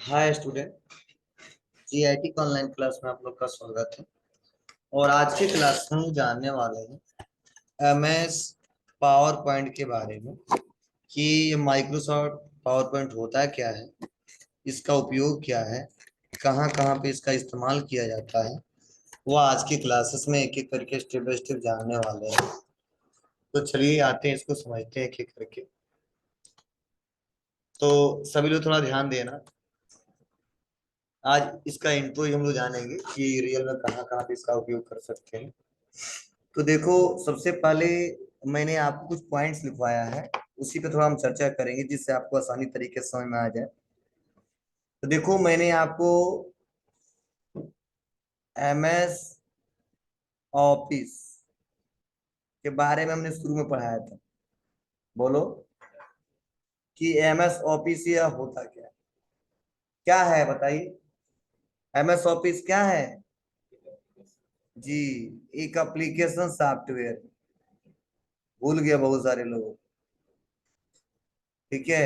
Hi student. GIT का online class में आप लोग का स्वागत है। और आज की क्लास में हम जानने वाले हैं एमएस पावर पॉइंट के बारे में कि ये माइक्रोसॉफ्ट पावर पॉइंट होता क्या है, इसका उपयोग क्या है, कहाँ कहाँ पे इसका इस्तेमाल किया जाता है। वो आज की क्लासेस में एक एक करके स्टेप बाय स्टेप जानने वाले हैं। तो चलिए आते हैं, इसको समझते हैं एक एक करके। तो सभी लोग थोड़ा ध्यान देना। आज इसका इंट्रो ही हम लोग जानेंगे कि रियल में कहाँ कहाँ पे इसका उपयोग कर सकते हैं। तो देखो, सबसे पहले मैंने आपको कुछ पॉइंट्स लिखवाया है, उसी पे थोड़ा हम चर्चा करेंगे जिससे आपको आसानी तरीके से समझ में आ जाए। तो देखो, मैंने आपको एमएस ऑफिस के बारे में हमने शुरू में पढ़ाया था। बोलो कि एमएस ऑफिस ये होता क्या है? क्या है बताइए, एमएस ऑफिस क्या है? जी, एक एप्लीकेशन सॉफ्टवेयर। भूल गया बहुत सारे लोग। ठीक है,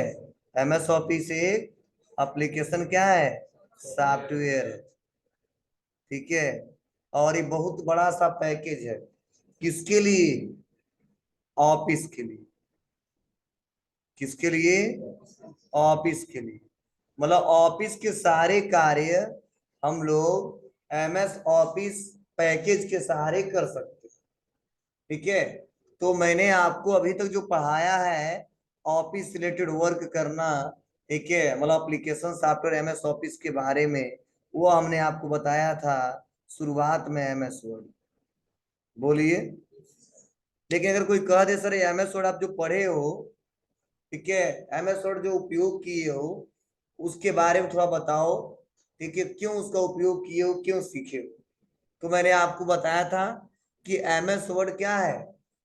एमएस ऑफिस एक एप्लीकेशन क्या है? सॉफ्टवेयर है। ठीक है, और ये बहुत बड़ा सा पैकेज है। किसके लिए? ऑफिस के लिए। किसके लिए? ऑफिस के लिए। मतलब ऑफिस के सारे कार्य हम लोग एमएस ऑफिस पैकेज के सहारे कर सकते हैं। ठीक है, तो मैंने आपको अभी तक जो पढ़ाया है ऑफिस रिलेटेड वर्क करना, ठीक है, मतलब एप्लीकेशन सॉफ्टवेयर एमएस ऑफिस के बारे में, वो हमने आपको बताया था शुरुआत में एमएस वर्ड। बोलिए। लेकिन अगर कोई कह दे सर एमएस वर्ड आप जो पढ़े हो, ठीक है, एमएस वर्ड जो उपयोग किए हो उसके बारे में थोड़ा बताओ। ठीक है, क्यों उसका उपयोग किए हो, क्यों सीखे हो? तो मैंने आपको बताया था कि एमएस वर्ड क्या है?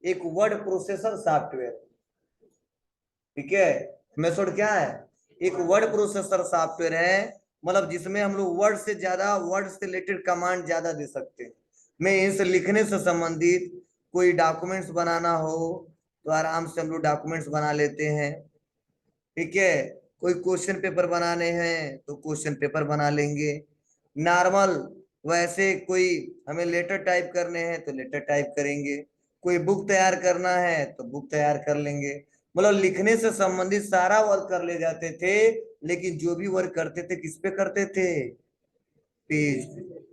एक वर्ड प्रोसेसर सॉफ्टवेयर। ठीक है, एमएस वर्ड क्या है? एक वर्ड प्रोसेसर सॉफ्टवेयर है। मतलब जिसमें हम लोग वर्ड से ज्यादा, वर्ड से रिलेटेड कमांड ज्यादा दे सकते हैं। मैं इस लिखने से संबंधित कोई डॉक्यूमेंट्स बनाना हो तो आराम से हम लोग डॉक्यूमेंट्स बना लेते हैं। ठीक है, कोई क्वेश्चन पेपर बनाने हैं तो क्वेश्चन पेपर बना लेंगे नॉर्मल। वैसे कोई हमें लेटर टाइप करने हैं तो लेटर टाइप करेंगे। कोई बुक तैयार करना है तो बुक तैयार कर लेंगे। मतलब लिखने से संबंधित सारा वर्क कर ले जाते थे। लेकिन जो भी वर्क करते थे किस पे करते थे? पेज पे।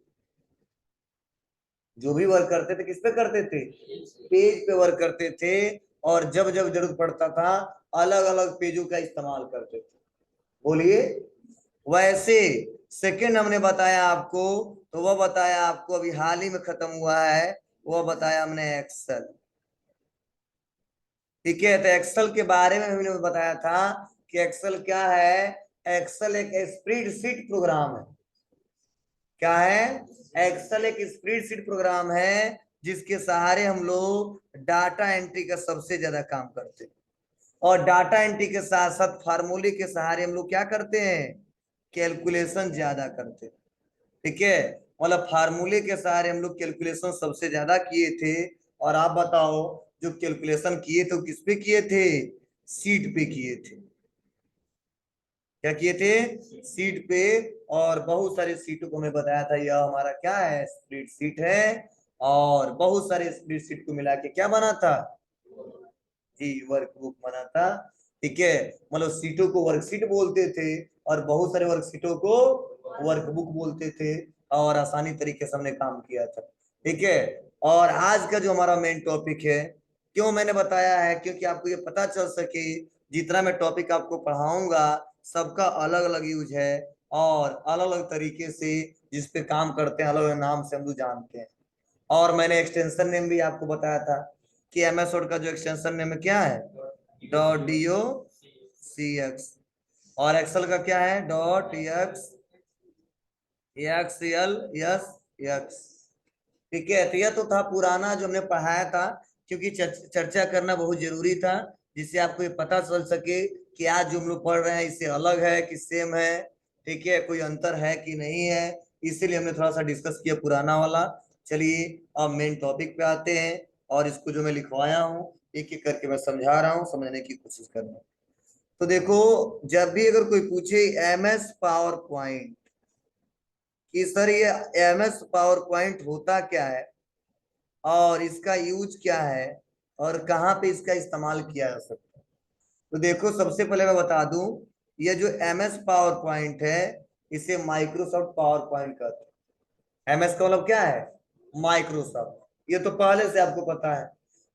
जो भी वर्क करते थे किस पे करते थे? पेज पे वर्क करते थे। और जब जब जरूरत पड़ता था अलग अलग पेजों का इस्तेमाल करते थे। बोलिए। वैसे सेकंड हमने बताया आपको, तो वह बताया आपको अभी हाल ही में खत्म हुआ है, वह बताया हमने एक्सेल। ठीक है, तो एक्सेल के बारे में हमने बताया था कि एक्सेल क्या है। एक्सेल एक स्प्रेडशीट प्रोग्राम है। क्या है? एक्सेल एक स्प्रेडशीट प्रोग्राम है जिसके सहारे हम लोग डाटा एंट्री का सबसे ज्यादा काम करते हैं। और डाटा एंट्री के साथ साथ फार्मूले के सहारे हम लोग क्या करते हैं? कैलकुलेशन ज्यादा करते हैं। ठीक है, मतलब फार्मूले के सहारे हम लोग कैलकुलेशन सबसे ज्यादा किए थे। और आप बताओ, जो कैलकुलेशन किए थे वो किस पे किए थे? सीट पे किए थे। क्या किए थे? सीट पे। और बहुत सारे सीटों को मैं बताया था, यह हमारा क्या है? स्प्रेडशीट है। और बहुत सारे स्प्रेडशीट को मिला के क्या बना था? जी, वर्कबुक बना था। ठीक है, मतलब सीटों को वर्कशीट बोलते थे और बहुत सारे वर्कशीटों को वर्कबुक बोलते थे। और आसानी तरीके से हमने काम किया था। ठीक है, और आज का जो हमारा मेन टॉपिक है, क्यों मैंने बताया है? क्योंकि आपको ये पता चल सके जितना मैं टॉपिक आपको पढ़ाऊंगा सबका अलग अलग यूज है। और अलग अलग तरीके से जिस पे काम करते हैं अलग अलग नाम से हम लोग जानते हैं। और मैंने एक्सटेंशन नेम भी आपको बताया था कि एमएस वर्ड का जो एक्सटेंशन नेम है क्या है? डॉट डी ओ सी एक्स। और एक्सेल का क्या है? Dot x x L S x. ठीक है, तो यह तो था पुराना जो हमने पढ़ाया था, क्योंकि चर्चा करना बहुत जरूरी था जिससे आपको ये पता चल सके कि आज जो हम लोग पढ़ रहे हैं इससे अलग है कि सेम है। ठीक है, कोई अंतर है कि नहीं है। इसीलिए हमने थोड़ा सा डिस्कस किया पुराना वाला। चलिए अब मेन टॉपिक पे आते हैं। और इसको जो मैं लिखवाया हूँ एक एक करके मैं समझा रहा हूँ, समझने की कोशिश कर रहा हूँ। तो देखो, जब भी अगर कोई पूछे एमएस पावर पॉइंट कि सर ये एमएस पावर पॉइंट होता क्या है और इसका यूज क्या है और कहाँ पे इसका इस्तेमाल किया जा सकता है, तो देखो सबसे पहले मैं बता दूं, ये जो एमएस पावर पॉइंट है इसे माइक्रोसॉफ्ट पावर पॉइंट कहते हैं। एमएस का मतलब क्या है? माइक्रोसॉफ्ट। ये तो पहले से आपको पता है।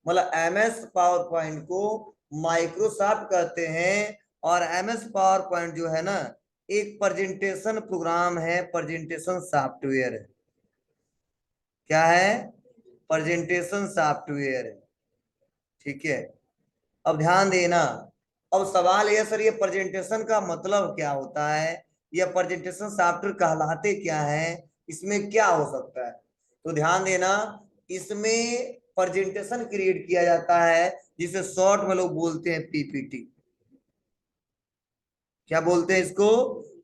मतलब एमएस पावर पॉइंट को माइक्रोसॉफ्ट कहते हैं। और एमएस पावर पॉइंट जो है ना, एक प्रेजेंटेशन प्रोग्राम है, प्रेजेंटेशन सॉफ्टवेयर है। क्या है? प्रेजेंटेशन सॉफ्टवेयर है। ठीक है, अब ध्यान देना। अब सवाल यह सर, ये प्रेजेंटेशन का मतलब क्या होता है, यह प्रेजेंटेशन सॉफ्टवेयर कहलाते क्या है, इसमें क्या हो सकता है? तो ध्यान देना, इसमें प्रेजेंटेशन क्रिएट किया जाता है जिसे शॉर्ट में लोग बोलते हैं पीपीटी। क्या बोलते हैं इसको?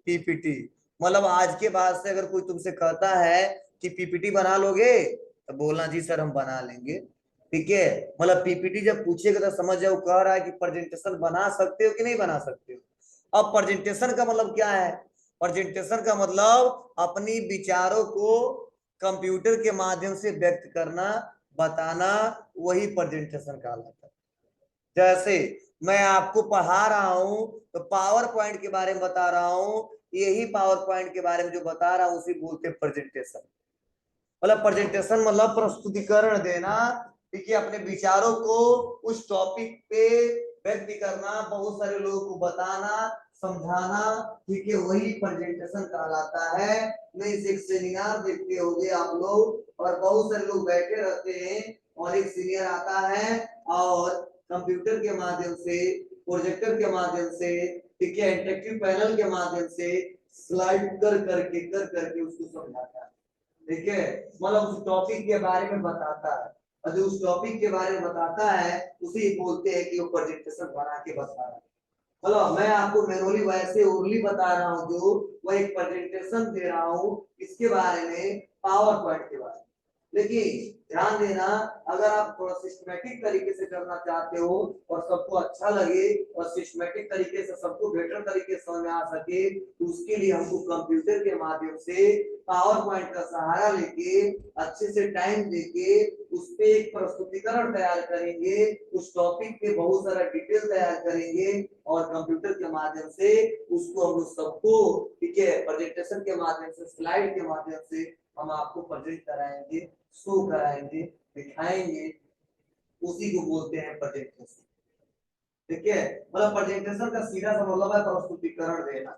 पीपीटी। मतलब आज के बाद से अगर कोई तुमसे कहता है कि पीपीटी बना लोगे, तो बोलना जी सर हम बना लेंगे। ठीक है, मतलब पीपीटी जब पूछेगा तो समझ जाओ कह रहा है कि प्रेजेंटेशन बना सकते हो कि नहीं बना सकते हो। अब प्रेजेंटेशन का मतलब क्या है? प्रेजेंटेशन का मतलब अपनी विचारों को कंप्यूटर के माध्यम से व्यक्त करना, बताना, वही प्रेजेंटेशन कहलाता है। जैसे मैं आपको पढ़ा रहा हूं तो पावर पॉइंट के बारे में बता रहा हूं, यही पावर पॉइंट के बारे में जो बता रहा हूं उसी बोलते प्रेजेंटेशन। मतलब प्रेजेंटेशन मतलब प्रस्तुतिकरण देना। ठीक है, अपने विचारों को उस टॉपिक पे व्यक्त करना, बहुत सारे लोगों को बताना, समझाना। ठीक है, वही प्रेजेंटेशन कहलाता है। मैं इस एक सेमिनार देखते होंगे आप लोग, और बहुत सारे लोग बैठे रहते हैं और एक सीनियर आता है और कंप्यूटर के माध्यम से, प्रोजेक्टर के माध्यम से, ठीक है, इंटरेक्टिव पैनल के माध्यम से स्लाइड कर करके उसको समझाता है। ठीक है, मतलब उस टॉपिक के बारे में बताता है, और जो उस टॉपिक के बारे में बताता है उसे बोलते हैं कि वो प्रेजेंटेशन बना के बता रहा है। मतलब मैं आपको मैनुअली वैसे ओरली बता रहा हूँ, जो वो एक प्रेजेंटेशन दे रहा हूँ इसके बारे में, पावर पॉइंट के बारे में। लेकिन ध्यान देना, अगर आप थोड़ा सिस्टमेटिक तरीके से करना चाहते हो और सबको अच्छा लगे और सिस्टमेटिक तरीके से सबको बेटर तरीके से समझ में आ सके, तो उसके लिए हमको कंप्यूटर के माध्यम से पावर पॉइंट का सहारा लेके अच्छे से टाइम देके उस पे एक प्रस्तुतिकरण तैयार करेंगे, उस टॉपिक पे बहुत सारा डिटेल तैयार करेंगे और कंप्यूटर के माध्यम से उसको हम सबको, ठीक है, प्रेजेंटेशन के माध्यम से, स्लाइड के माध्यम से हम आपको प्रेजेंट कराएंगे, शो कराएंगे, दिखाएंगे। उसी को बोलते हैं प्रेजेंटेशन। ठीक है, मतलब प्रेजेंटेशन का सीधा सा मतलब है प्रस्तुतिकरण देना।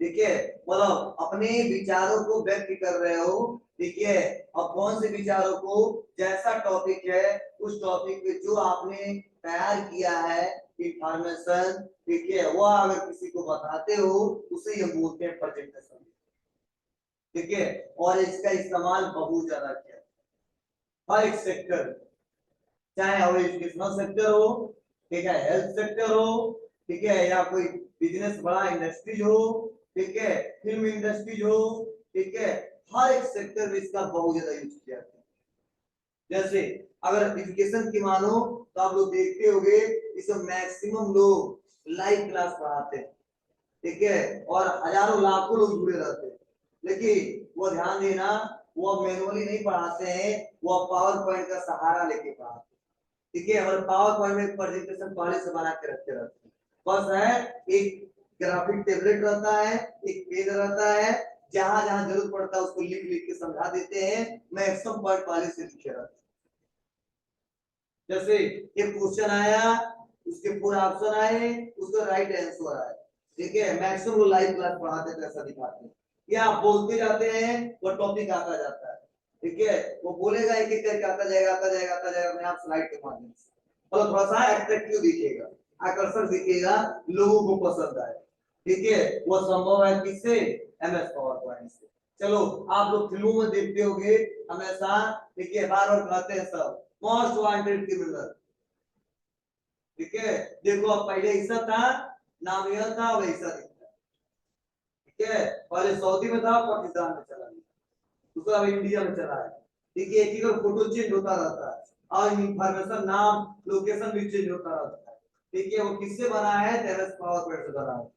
ठीक है, मतलब अपने विचारों को व्यक्त कर रहे हो। ठीक है, अब कौन से विचारों को? जैसा टॉपिक है उस टॉपिक पे जो आपने तैयार किया है इंफॉर्मेशन, ठीक है, वो अगर किसी को बताते हो उसे ये बोलते हैं प्रेजेंटेशन। ठीक है, और इसका इस्तेमाल बहुत ज्यादा किया हर एक सेक्टर, चाहे वो एजुकेशनल सेक्टर हो, ठीक है, हेल्थ सेक्टर हो, ठीक है, या कोई बिजनेस बड़ा इंडस्ट्रीज हो, ठीक है, फिल्म इंडस्ट्रीज हो, ठीक है, हर एक सेक्टर में इसका बहुत ज्यादा यूज किया जाता है। जैसे अगर एजुकेशन की मानो तो आप लोग देखते होंगे इसमें मैक्सिमम लोग लाइव क्लास पढ़ाते हैं। ठीक है, और हजारों लाखों लोग जुड़े रहते हैं। लेकिन वो ध्यान देना, वो मैनुअली नहीं पढ़ाते हैं, वो पावर पॉइंट का सहारा लेके पढ़ाते हैं। ठीक है, और पावर पॉइंट में प्रेजेंटेशन पहले से बना के रखते रहते हैं। बस है एक ग्राफिक टेबलेट रहता है, एक पेज रहता है, जहां जहां जरूरत पड़ता है उसको लिख लिख के समझा देते हैं। मैक्सिमम पॉइंट पहले से लिखे रहते हैं। जैसे एक क्वेश्चन आया, उसके पूरा ऑप्शन आए, उसका राइट आंसर आए। ठीक है, मैक्सिमम वो लाइव क्लास पढ़ाते हैं, ऐसा दिखाते हैं, या आप बोलते जाते हैं वो टॉपिक आता जाता है। ठीक है, वो बोलेगा एक एक करके आता जाएगा आता जाएगा आता जाएगा, अपने आप स्लाइड के माध्यम से, और थोड़ा सा अट्रैक्टिव दिखेगा, आकर्षक दिखेगा, लोगों को पसंद आए। ठीक है, वो संभव है किससे? एमएस पावर पॉइंट से। चलो, आप लोग फिल्मों में देखते होंगे हमेशा, देखिए बार बार कहते हैं सब मोस्ट वांटेड क्रिमिनल। ठीक है, देखो अब पहले ऐसा था, नाम यह था, वैसा दिखता है। ठीक है, पहले सऊदी में था, पाकिस्तान में चला गया, दूसरा अब इंडिया में चला है। ठीक है, एक ही फोटो चेंज होता रहता है और इंफॉर्मेशन, नाम, लोकेशन भी चेंज होता रहता है। ठीक है, वो किससे बना है? एमएस पावर पॉइंट से बना है।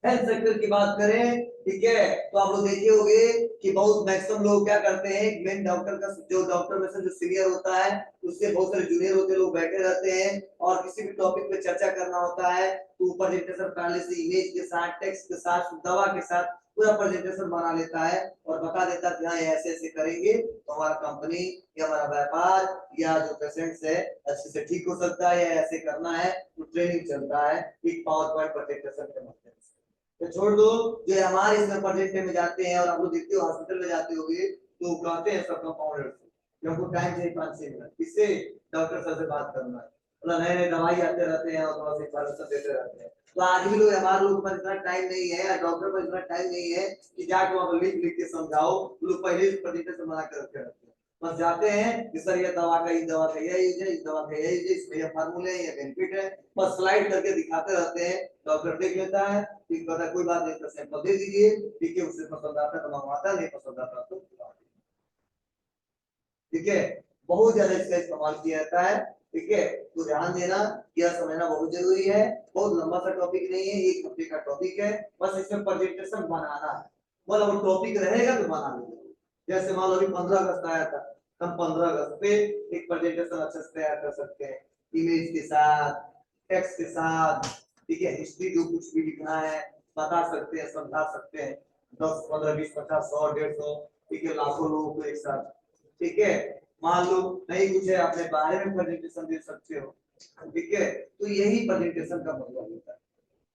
हेल्थ सेक्टर की बात करें, ठीक है, तो आप लोग देखे होंगे कि बहुत मैक्सिमम लोग क्या करते हैं, मेन डॉक्टर का जो डॉक्टर में से जो सीनियर होता है उससे बहुत सारे जूनियर होते लोग बैठे रहते हैं और किसी भी टॉपिक पे चर्चा करना होता है तो ऊपर प्रेजेंटेशन पहले से इमेज के साथ, टेक्स्ट के साथ, दवा के साथ पूरा प्रेजेंटेशन बना लेता है और बता देता है कि हाँ ऐसे ऐसे करेंगे तो हमारा कंपनी या हमारा व्यापार या जो पेशेंट्स है अच्छे से ठीक हो सकता है, या ऐसे करना है। तो ट्रेनिंग चलता है एक पावर पॉइंट प्रेजेंटेशन के माध्यम से। तो छोड़ दो, जो हमारे इसमें प्रोजेक्ट में जाते हैं और आप लोग देखते हो हॉस्पिटल में जाते होगे तो कहते हैं सब कंपाउंडर से कि हमको टाइम चाहिए 5-6 मिनट, किससे? डॉक्टर साहब से बात करना है, मतलब नए नए दवाई आते रहते हैं और थोड़ा सा इन्फॉर्मेशन देते रहते हैं। तो आज भी लोग, हमारे लोग पर इतना टाइम नहीं है, डॉक्टर पर इतना टाइम नहीं है कि जाके वहां पर लिख लिख के समझाओ, लोग पहले ही प्रेजेंटेशन बना कर रखे रहते हैं। बस जाते हैं कि सर ये दवा का, इस दवा का यह यूज है, इस दवा का यह यूज है, इसमें यह फार्मूले है, यह बेनिफिट है, बस स्लाइड करके दिखाते रहते हैं। डॉक्टर देख लेता है, ठीक कहता है कोई बात नहीं, सैंपल दे दीजिए, ठीक है, उससे पसंद आता है तो मंगवाता, नहीं पसंद आता तो ठीक है। बहुत ज्यादा इसका इस्तेमाल किया जाता है, ठीक है। तो ध्यान देना, यह समझना बहुत जरूरी है। बहुत लंबा सा टॉपिक नहीं है, 1 हफ्ते का टॉपिक है, बस इसमें प्रेजेंटेशन बनाना है, मतलब वो टॉपिक रहेगा तो बना लेंगे। जैसे मान लो अभी 15 अगस्त आया था, हम 15 अगस्त पे एक प्रेजेंटेशन अच्छे से तैयार कर सकते हैं, इमेज के साथ, टेक्स्ट के साथ, ठीक है, हिस्ट्री जो कुछ भी लिखना है बता सकते हैं, समझा सकते हैं, 10, 15, 20, 50, 100, 150, ठीक है, लाखों लोगों को एक साथ, ठीक है। मान लो नहीं कुछ है, अपने बारे में प्रेजेंटेशन दे सकते हो, ठीक है। तो यही प्रेजेंटेशन का मतलब होता है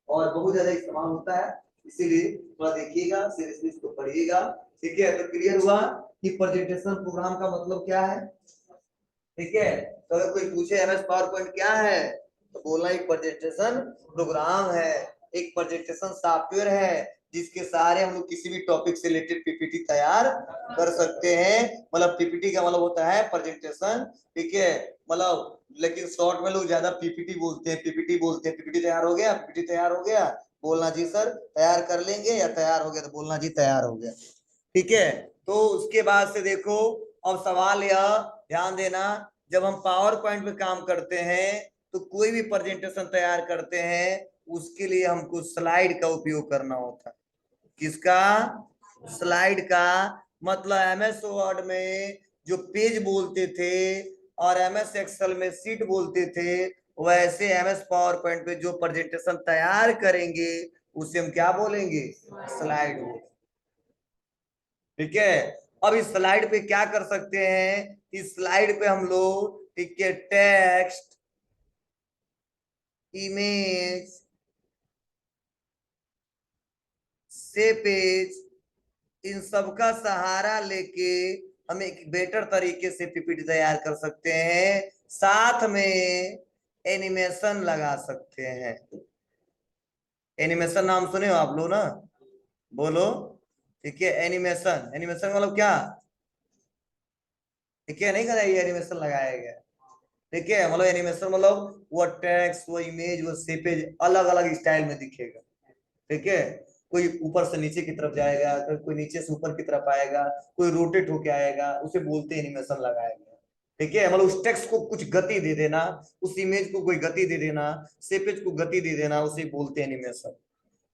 और बहुत ज्यादा इस्तेमाल होता है, इसीलिए थोड़ा देखिएगा, सीरियसली इसको पढ़िएगा, ठीक है। तो क्लियर हुआ कि प्रेजेंटेशन प्रोग्राम का मतलब क्या है, ठीक है। तो अगर कोई पूछे एमएस पावर पॉइंट क्या है तो बोलना एक प्रेजेंटेशन प्रोग्राम है, एक प्रेजेंटेशन सॉफ्टवेयर है जिसके सारे हम लोग किसी भी टॉपिक से रिलेटेड पीपीटी तैयार कर सकते हैं। मतलब पीपीटी का मतलब होता है प्रेजेंटेशन, ठीक है। मतलब लेकिन शॉर्ट में लोग ज्यादा पीपीटी बोलते हैं, पीपीटी बोलते हैं, पीपीटी तैयार हो गया, पीपीटी तैयार हो गया, बोलना जी सर तैयार कर लेंगे, या तैयार हो गया तो बोलना जी तैयार हो गया, ठीक है। तो उसके बाद से देखो, अब सवाल यह ध्यान देना, जब हम पावर पॉइंट पे काम करते हैं तो कोई भी प्रेजेंटेशन तैयार करते हैं उसके लिए हमको स्लाइड का उपयोग करना होता है। किसका? स्लाइड का। मतलब एमएस वर्ड में जो पेज बोलते थे और एमएस एक्सेल में सीट बोलते थे, वैसे एमएस पावर पॉइंट पे जो प्रेजेंटेशन तैयार करेंगे उसे हम क्या बोलेंगे? स्लाइड बोलेंगे, ठीक है। अब इस स्लाइड पे क्या कर सकते हैं, इस स्लाइड पे हम लोग, ठीक है, टेक्स्ट, इमेज से पेज, इन सब का सहारा लेके हम एक बेटर तरीके से पीपीटी तैयार कर सकते हैं, साथ में एनिमेशन लगा सकते हैं। एनिमेशन नाम सुने हो आप लोग ना? बोलो, ठीक है। एनिमेशन, एनिमेशन मतलब क्या? ठीक है, नहीं कहा ये एनिमेशन लगाया गया, ठीक है। मतलब एनिमेशन मतलब वो टेक्स्ट, वो इमेज, वो सेपेज अलग अलग स्टाइल में दिखेगा, ठीक है। कोई ऊपर से नीचे की तरफ जाएगा, कोई नीचे से ऊपर की तरफ आएगा, कोई रोटेट होके आएगा, उसे बोलते हैं एनिमेशन लगाया गया, ठीक है। मतलब उस टेक्स्ट को कुछ गति दे देना, उस इमेज को कोई गति दे देना, सेपेज को गति दे देना, उसे बोलते हैं एनिमेशन,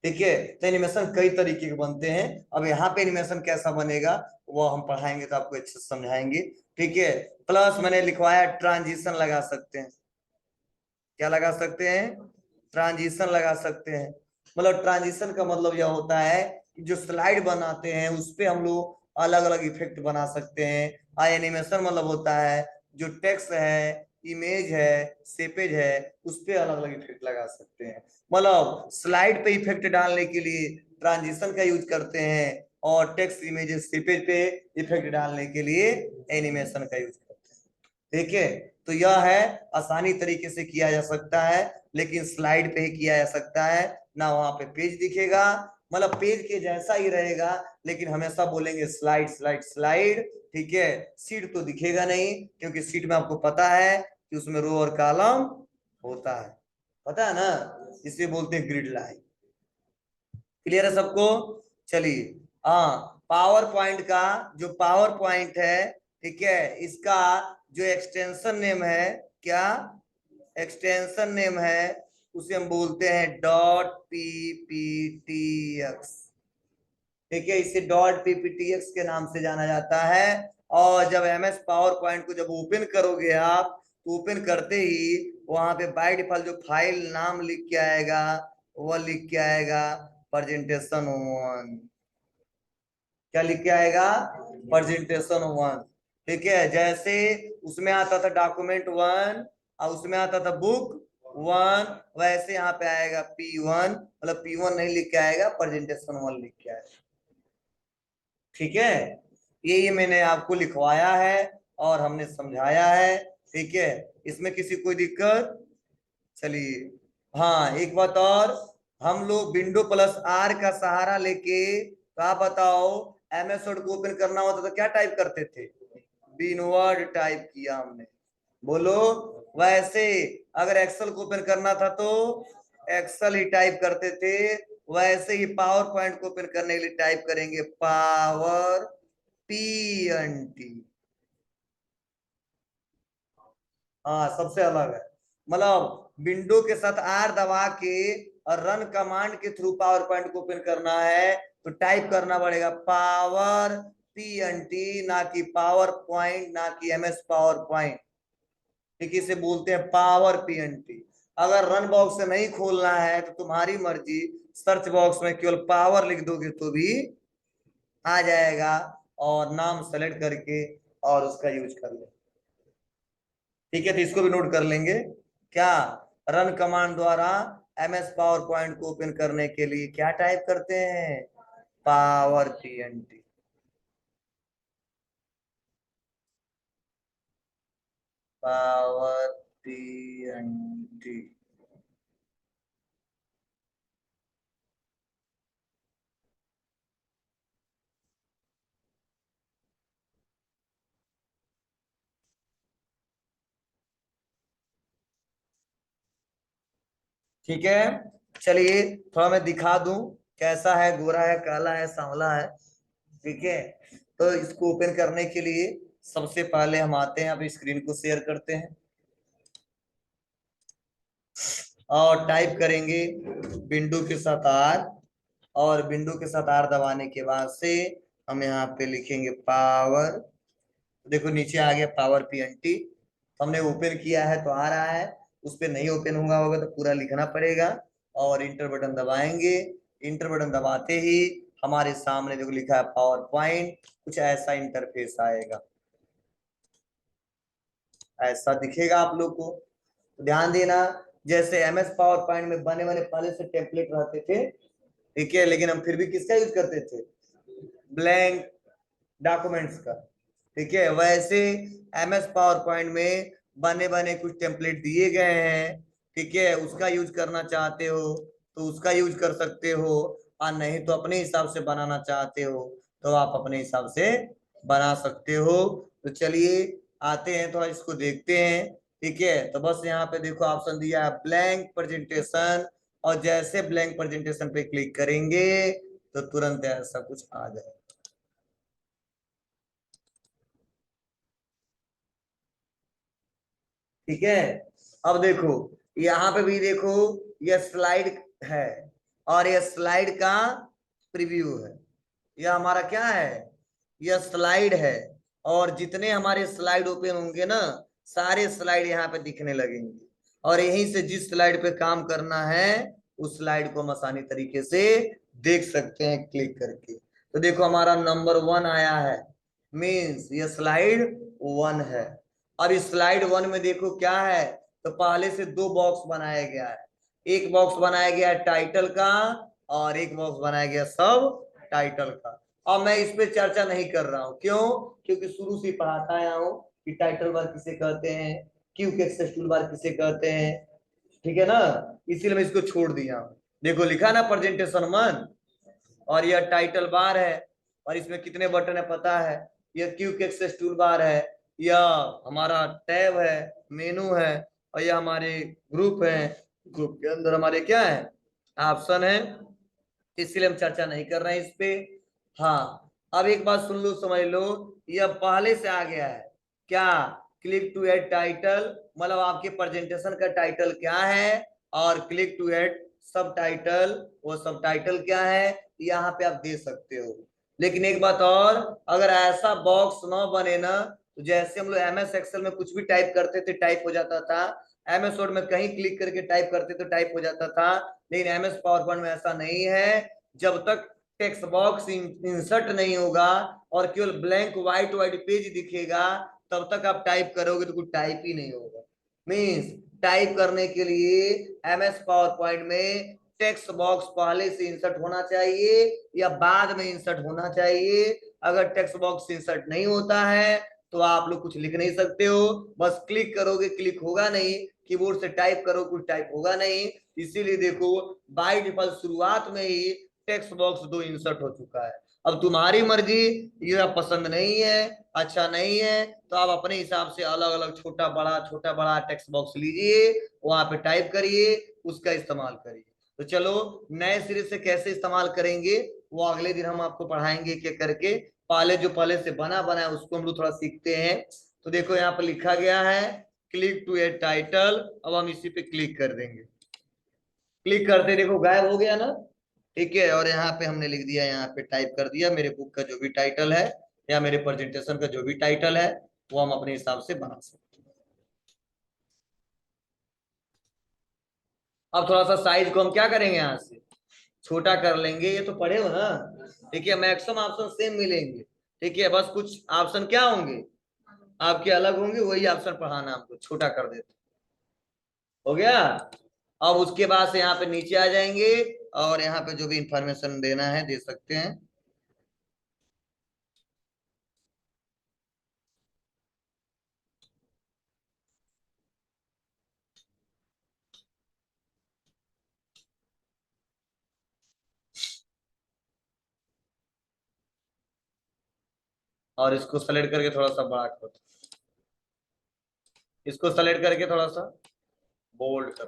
ठीक है। तो एनिमेशन कई तरीके के बनते हैं, अब यहाँ पे एनिमेशन कैसा बनेगा वो हम पढ़ाएंगे तो आपको अच्छे से समझाएंगे, ठीक है। प्लस मैंने लिखवाया ट्रांजिशन लगा सकते हैं, क्या लगा सकते हैं? ट्रांजिशन लगा सकते हैं। मतलब ट्रांजिशन का मतलब यह होता है कि जो स्लाइड बनाते हैं उस पे हम लोग अलग अलग इफेक्ट बना सकते हैं। और एनिमेशन मतलब होता है जो टेक्स्ट है, इमेज है, सेपेज है, उस पे अलग अलग इफेक्ट लगा सकते हैं। मतलब स्लाइड पे इफेक्ट डालने के लिए ट्रांजिशन का यूज करते हैं और टेक्स्ट, इमेज, सेपेज पे इफेक्ट डालने के लिए एनिमेशन का यूज करते हैं, ठीक है। तो यह है, आसानी तरीके से किया जा सकता है, लेकिन स्लाइड पे ही किया जा सकता है ना, वहां पे पेज दिखेगा, मतलब पेज के जैसा ही रहेगा, लेकिन हमेशा बोलेंगे स्लाइड स्लाइड स्लाइड, ठीक है। सीट तो दिखेगा नहीं, क्योंकि सीट में आपको पता है कि उसमें रो और कॉलम होता है, पता है ना, इसे बोलते हैं ग्रिड लाइन। क्लियर है सबको? चलिए, हाँ, पावर पॉइंट का जो पावर पॉइंट है, ठीक है, इसका जो एक्सटेंशन नेम है क्या? एक्सटेंशन नेम है उसे हम बोलते हैं डॉट पीपीटीएक्स। ठीक है, इसे डॉट पीपीटीएक्स के नाम से जाना जाता है। और जब एमएस पावर पॉइंट को जब ओपन करोगे आप, तो ओपन करते ही वहां पे बाय डिफॉल्ट जो फाइल नाम लिख के आएगा वह लिख के आएगा प्रेजेंटेशन वन। क्या लिख के आएगा? Presentation one. ठीक है, जैसे उसमें आता था डॉक्यूमेंट वन और उसमें आता था बुक वन, वैसे यहाँ पे आएगा P1, मतलब P1 नहीं लिख के आएगा, प्रेजेंटेशन वन लिख के आएगा। ठीक है, ये मैंने आपको लिखवाया है और हमने समझाया है। ठीक है, इसमें किसी कोई दिक्कत? चलिए, हाँ एक बात और, हम लोग विंडो प्लस आर का सहारा लेके, तो आप बताओ एमएस वर्ड को ओपन करना होता तो क्या टाइप करते थे? विनवर्ड टाइप किया हमने, बोलो। वैसे अगर एक्सेल को ओपन करना था तो एक्सेल ही टाइप करते थे, वैसे ही पावर पॉइंट को ओपन करने के लिए टाइप करेंगे पावर PNT। हाँ, सबसे अलग है, मतलब विंडो के साथ आर दबा के और रन कमांड के थ्रू पावर पॉइंट को ओपन करना है तो टाइप करना पड़ेगा पावर PNT, ना कि पावर पॉइंट, ना कि MS पावर पॉइंट। ठीक, इसे बोलते हैं पावर PNT। अगर रन बॉक्स से नहीं खोलना है तो तुम्हारी मर्जी, सर्च बॉक्स में केवल पावर लिख दोगे तो भी आ जाएगा, और नाम सेलेक्ट करके और उसका यूज कर ले। ठीक है, तो इसको भी नोट कर लेंगे। क्या? रन कमांड द्वारा MS पावर पॉइंट को ओपन करने के लिए क्या टाइप करते हैं? Power PNT। Power PNT। ठीक है, चलिए थोड़ा मैं दिखा दूं कैसा है, गोरा है, काला है, सांवला है। ठीक है, तो इसको ओपन करने के लिए सबसे पहले हम आते हैं, अभी स्क्रीन को शेयर करते हैं और टाइप करेंगे विंडो के साथ आर, और विंडो के साथ आर दबाने के बाद से हम यहाँ पे लिखेंगे पावर। देखो नीचे आ गया पावर PNT, हमने ओपन किया है तो आ रहा है, उस पर नहीं ओपन होगा तो पूरा लिखना पड़ेगा। और इंटर बटन दबाएंगे, इंटर बटन दबाते ही हमारे सामने जो लिखा है पावर पॉइंट, कुछ ऐसा इंटरफेस आएगा, ऐसा दिखेगा आप लोग को। तो ध्यान देना, जैसे MS पावर पॉइंट में बने बने पहले से टेम्पलेट रहते थे, ठीक है, लेकिन हम फिर भी किसका यूज करते थे? ब्लैंक डॉक्यूमेंट्स का। ठीक है, वैसे MS पावर पॉइंट में बने बने कुछ टेम्पलेट दिए गए हैं। ठीक है, उसका यूज करना चाहते हो तो उसका यूज कर सकते हो, और नहीं तो अपने हिसाब से बनाना चाहते हो तो आप अपने हिसाब से बना सकते हो। तो चलिए आते हैं, तो इसको देखते हैं। ठीक है, तो बस यहाँ पे देखो ऑप्शन दिया है ब्लैंक प्रेजेंटेशन, और जैसे ब्लैंक प्रेजेंटेशन पे क्लिक करेंगे तो तुरंत ऐसा कुछ आ जाए। ठीक है, अब देखो यहाँ पे भी देखो, यह स्लाइड है और यह स्लाइड का प्रीव्यू है। यह हमारा क्या है? यह स्लाइड है, और जितने हमारे स्लाइड ओपन होंगे ना, सारे स्लाइड यहाँ पे दिखने लगेंगे, और यहीं से जिस स्लाइड पे काम करना है उस स्लाइड को हम आसानी तरीके से देख सकते हैं क्लिक करके। तो देखो हमारा नंबर 1 आया है, मीन्स ये स्लाइड 1 है। अब इस स्लाइड 1 में देखो क्या है, तो पहले से दो बॉक्स बनाया गया है। एक बॉक्स बनाया गया है टाइटल का, और एक बॉक्स बनाया गया सब टाइटल का। अब मैं इस पे चर्चा नहीं कर रहा हूं, क्यों? क्योंकि शुरू से पढ़ाता आया हूं कि टाइटल बार किसे कहते हैं, क्यू के एक्सेस टूल बार किसे कहते हैं। ठीक है ना, इसीलिए मैं इसको छोड़ दिया हूं। देखो लिखा ना प्रेजेंटेशन 1, और यह टाइटल बार है, और इसमें कितने बटन है पता है? यह क्यू के एक्सेस टूल बार है, यह हमारा टैब है, मेनू है, और यह हमारे ग्रुप है। ग्रुप के अंदर हमारे क्या है? ऑप्शन है, इसलिए हम चर्चा नहीं कर रहे हैं इस पे। हाँ, अब एक बात सुन लो, समझ लो, यह पहले से आ गया है क्या? क्लिक टू ऐड टाइटल, मतलब आपके प्रेजेंटेशन का टाइटल क्या है, और क्लिक टू एड सब टाइटल, वो सब टाइटल क्या है यहाँ पे आप दे सकते हो। लेकिन एक बात और, अगर ऐसा बॉक्स ना बने ना, तो जैसे हम लोग एमएस एक्सेल में कुछ भी टाइप करते थे टाइप हो जाता था, एमएस वर्ड में कहीं क्लिक करके टाइप करते तो टाइप हो जाता था, लेकिन एमएस पावर पॉइंट में ऐसा नहीं है। जब तक टेक्स्ट बॉक्स इंसर्ट नहीं होगा और केवल ब्लैंक व्हाइट व्हाइट पेज दिखेगा, तब तक आप टाइप करोगे तो कुछ टाइप ही नहीं होगा। मीन्स टाइप करने के लिए एमएस पावर पॉइंट में टेक्स्ट बॉक्स पहले से इंसर्ट होना चाहिए या बाद में इंसर्ट होना चाहिए। अगर टेक्स्ट बॉक्स इंसर्ट नहीं होता है तो आप लोग कुछ लिख नहीं सकते हो, बस क्लिक करोगे क्लिक होगा नहीं, कीबोर्ड से टाइप करो कुछ टाइप होगा नहीं। इसीलिए देखो बाय डिफॉल्ट शुरुआत में ही टेक्स्ट बॉक्स 2 इंसर्ट हो चुका है। अब तुम्हारी मर्जी, ये पसंद नहीं है, अच्छा नहीं है, तो आप अपने हिसाब से अलग अलग छोटा बड़ा टेक्स्ट बॉक्स लीजिए, वहां पे टाइप करिए, उसका इस्तेमाल करिए। तो चलो नए सिरे से कैसे इस्तेमाल करेंगे वो अगले दिन हम आपको पढ़ाएंगे क्या करके। पहले जो पहले से बना बना है उसको हम लोग थोड़ा सीखते हैं। तो देखो यहाँ पर लिखा गया है क्लिक टू ए टाइटल, अब हम इसी पे क्लिक कर देंगे। क्लिक करते देखो गायब हो गया ना, ठीक है। और यहाँ पे हमने लिख दिया, यहाँ पे टाइप कर दिया मेरे बुक का जो भी टाइटल है या मेरे प्रेजेंटेशन का जो भी टाइटल है वो हम अपने हिसाब से बना सकते हैं। अब थोड़ा सा साइज को हम क्या करेंगे, यहाँ से छोटा कर लेंगे, ये तो पढ़े हो ना, ठीक है। मैक्सिमम ऑप्शन सेम मिलेंगे, ठीक है, बस कुछ ऑप्शन क्या होंगे आपके अलग होंगे, वही ऑप्शन पढ़ाना, हमको छोटा कर देते। हो गया। अब उसके बाद से यहाँ पे नीचे आ जाएंगे और यहाँ पे जो भी इंफॉर्मेशन देना है दे सकते हैं। और इसको सेलेक्ट करके थोड़ा सा बड़ा कर, इसको सेलेक्ट करके थोड़ा सा बोल्ड कर,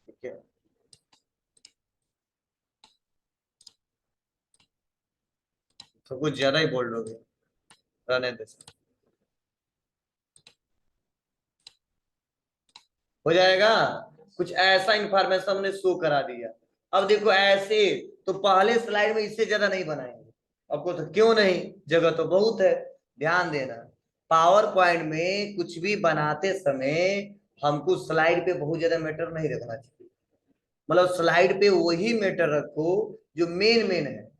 ठीक है। तो कुछ ज्यादा ही बोल्ड हो गया, रहने दे, हो जाएगा। कुछ ऐसा इंफॉर्मेशन हमने शो करा दिया। अब देखो ऐसे तो पहले स्लाइड में इससे ज्यादा नहीं बनाएंगे आपको, तो क्यों नहीं, जगह तो बहुत है। ध्यान देना, पावर पॉइंट में कुछ भी बनाते समय हमको स्लाइड पे बहुत ज्यादा मैटर नहीं रखना चाहिए। मतलब स्लाइड पे वही मैटर रखो जो मेन मेन है।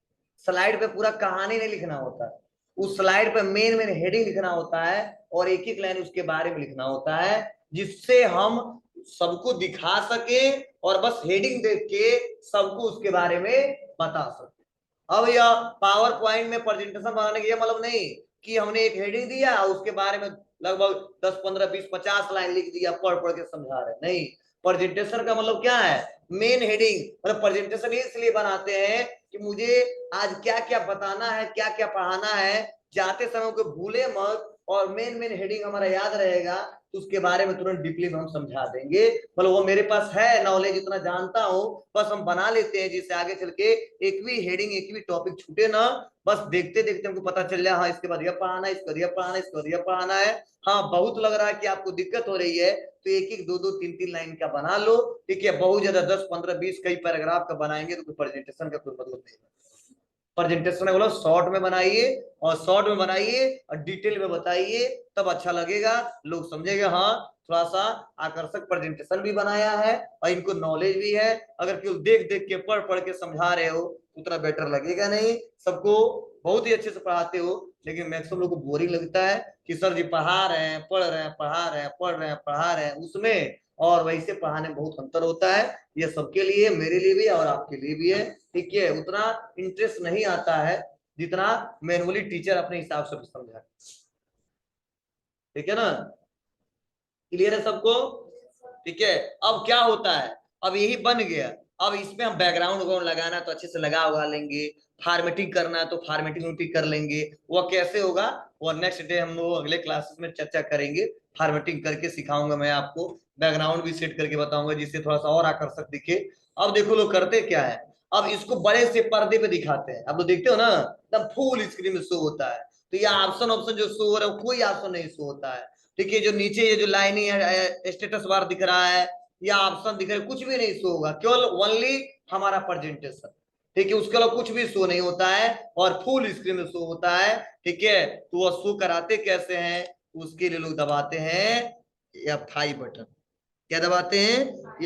स्लाइड पे पूरा कहानी नहीं लिखना होता, उस स्लाइड पे मेन मेन हेडिंग लिखना होता है और एक एक लाइन उसके बारे में लिखना होता है, जिससे हम सबको दिखा सके और बस हेडिंग देख के सबको उसके बारे में बता सके। अब यह पावर पॉइंट में प्रेजेंटेशन बनाने का मतलब नहीं कि हमने एक हेडिंग दिया उसके बारे में लगभग 10 15 20 50 लाइन लिख दिया, पढ़ पढ़ के समझा रहे, नहीं। प्रेजेंटेशन का मतलब क्या है, मेन हेडिंग। मतलब प्रेजेंटेशन इसलिए बनाते हैं कि मुझे आज क्या क्या बताना है, क्या क्या पढ़ाना है, जाते समय को भूले मत, और मेन मेन हेडिंग हमारा याद रहेगा तो उसके बारे में तुरंत डीपली में हम समझा देंगे। मतलब वो मेरे पास है नॉलेज, इतना जानता हूँ, बस हम बना लेते हैं जिससे आगे चल के एक भी हेडिंग एक भी टॉपिक छूटे ना, बस देखते देखते हमको पता चल जाए हाँ इसके बाद यह पढ़ाना है, इसके बाद यह पढ़ाना है, इसके बाद यह पढ़ाना है। हाँ बहुत लग रहा है कि आपको दिक्कत हो रही है तो एक एक दो दो तीन तीन लाइन का बना लो, ठीक है। बहुत ज्यादा 10 15 20 कई पैराग्राफ का बनाएंगे तो प्रेजेंटेशन का कोई मतलब नहीं। प्रेजेंटेशन है बोलो शॉर्ट में बनाइए, और शॉर्ट में बनाइए और डिटेल में बताइए, तब अच्छा लगेगा, लोग समझेंगे हाँ थोड़ा सा आकर्षक प्रेजेंटेशन भी बनाया है और इनको नॉलेज भी है। अगर केवल देख देख के पढ़ पढ़ के समझा रहे हो उतना बेटर लगेगा नहीं। सबको बहुत ही अच्छे से पढ़ाते हो, लेकिन मैक्सिमम लोग को बोरिंग लगता है कि सर जी पढ़ा रहे हैं पढ़ रहे हैं पढ़ा रहे हैं पढ़ रहे हैं पढ़ा रहे हैं, उसमें और वैसे पढ़ाने में बहुत अंतर होता है। ये सबके लिए, मेरे लिए भी और आपके लिए भी है, ठीक है। उतना इंटरेस्ट नहीं आता है जितना मैनुअली टीचर अपने हिसाब से समझा, ठीक है ना। क्लियर है सबको, ठीक है। अब क्या होता है, अब यही बन गया, अब इसमें हम बैकग्राउंड लगाना तो अच्छे से लगा उगा लेंगे, फार्मेटिंग करना है तो फार्मेटिंग कर लेंगे। वह कैसे होगा वो नेक्स्ट डे हम लोग अगले क्लासेस में चर्चा करेंगे। फार्मेटिंग करके सिखाऊंगा मैं आपको, बैकग्राउंड भी सेट करके बताऊंगा जिससे थोड़ा सा और आकर्षक दिखे। अब देखो लोग करते क्या है, अब इसको बड़े से पर्दे पे दिखाते हैं, अब लोग देखते हो ना एकदम फुल स्क्रीन में शो होता है, तो ये ऑप्शन ऑप्शन जो शो हो रहा है कोई ऑप्शन नहीं शो होता है। ठीक है, जो नीचे ये जो लाइनिंग है, स्टेटस बार दिख रहा है या ऑप्शन दिख रहा है, कुछ भी नहीं शो होगा, केवल ओनली हमारा प्रेजेंटेशन। ठीक है, उसके अलावा कुछ भी शो नहीं होता है और फुल स्क्रीन में शो होता है। ठीक है, तो वो शो कराते कैसे हैं, उसके लिए लोग दबाते हैं F5 बटन। क्या दबाते हैं,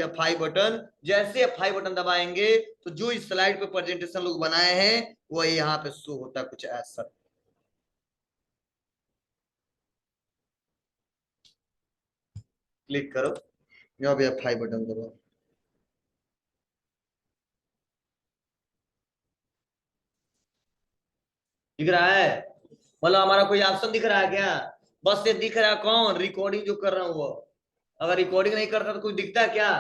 F5 बटन। जैसे F5 बटन दबाएंगे तो जो इस स्लाइड पे प्रेजेंटेशन लोग बनाए हैं वो यहाँ पे शो होता है कुछ ऐसा। क्लिक करो, यहाँ भी F5 बटन दबाओ। दिख रहा है, मतलब हमारा कोई ऑप्शन दिख रहा है क्या? बस ये दिख रहा है कौन, रिकॉर्डिंग जो कर रहा हूँ वो। अगर रिकॉर्डिंग नहीं करता तो कुछ दिखता है क्या?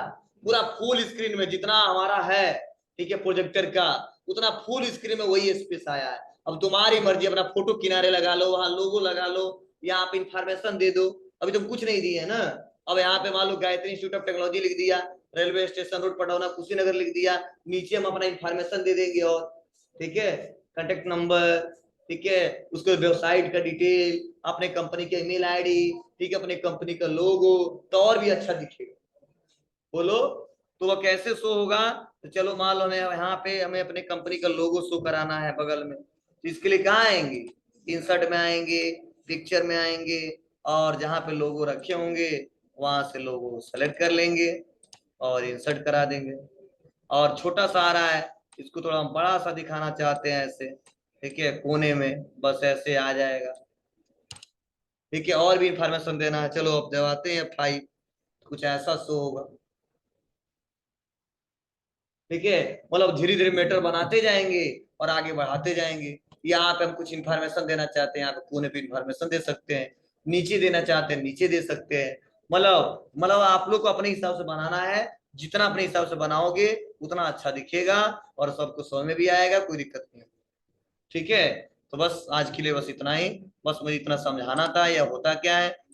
पूरा फुल स्क्रीन में जितना हमारा है, ठीक है, प्रोजेक्टर का उतना फुल स्क्रीन में वही स्पेस आया है। अब तुम्हारी मर्जी, अपना फोटो किनारे लगा लो, वहां लोगो लगा लो, यहाँ पे इंफॉर्मेशन दे दो। अभी तुम कुछ नहीं दिए है ना। अब यहाँ पे मान लो गायत्री इंस्टीट्यूट ऑफ टेक्नोलॉजी लिख दिया, रेलवे स्टेशन रोड पटौना कुशीनगर लिख दिया, नीचे हम अपना इंफॉर्मेशन दे देंगे और ठीक है, कॉन्टेक्ट नंबर, ठीक है, उसके वेबसाइट का डिटेल, अपने कंपनी के ईमेल आईडी, ठीक है, अपने कंपनी का लोगो, तो और भी अच्छा दिखेगा। बोलो, तो वो कैसे शो होगा? तो चलो मान लो हमें यहाँ पे हमें अपने कंपनी का लोगो शो कराना है बगल में, तो इसके लिए कहाँ आएंगे, इंसर्ट में आएंगे, पिक्चर में आएंगे, और जहाँ पे लोगो रखे होंगे वहां से लोगो सेलेक्ट कर लेंगे और इंसर्ट करा देंगे। और छोटा सा आ रहा है, इसको थोड़ा हम बड़ा सा दिखाना चाहते हैं ऐसे, ठीक है, कोने में, बस ऐसे आ जाएगा। ठीक है, और भी इंफॉर्मेशन देना है, चलो अब दबाते हैं F5, कुछ ऐसा शो होगा। ठीक है, मतलब धीरे धीरे मैटर बनाते जाएंगे और आगे बढ़ाते जाएंगे। यहाँ पे हम कुछ इंफॉर्मेशन देना चाहते हैं, यहाँ पे कोने पे इंफॉर्मेशन दे सकते हैं, नीचे देना चाहते हैं नीचे दे सकते हैं। मतलब आप लोग को अपने हिसाब से बनाना है, जितना अपने हिसाब से बनाओगे उतना अच्छा दिखेगा और सबको समझ में भी आएगा, कोई दिक्कत नहीं। ठीक है, तो बस आज के लिए बस इतना ही, बस मुझे इतना समझाना था यह होता क्या है।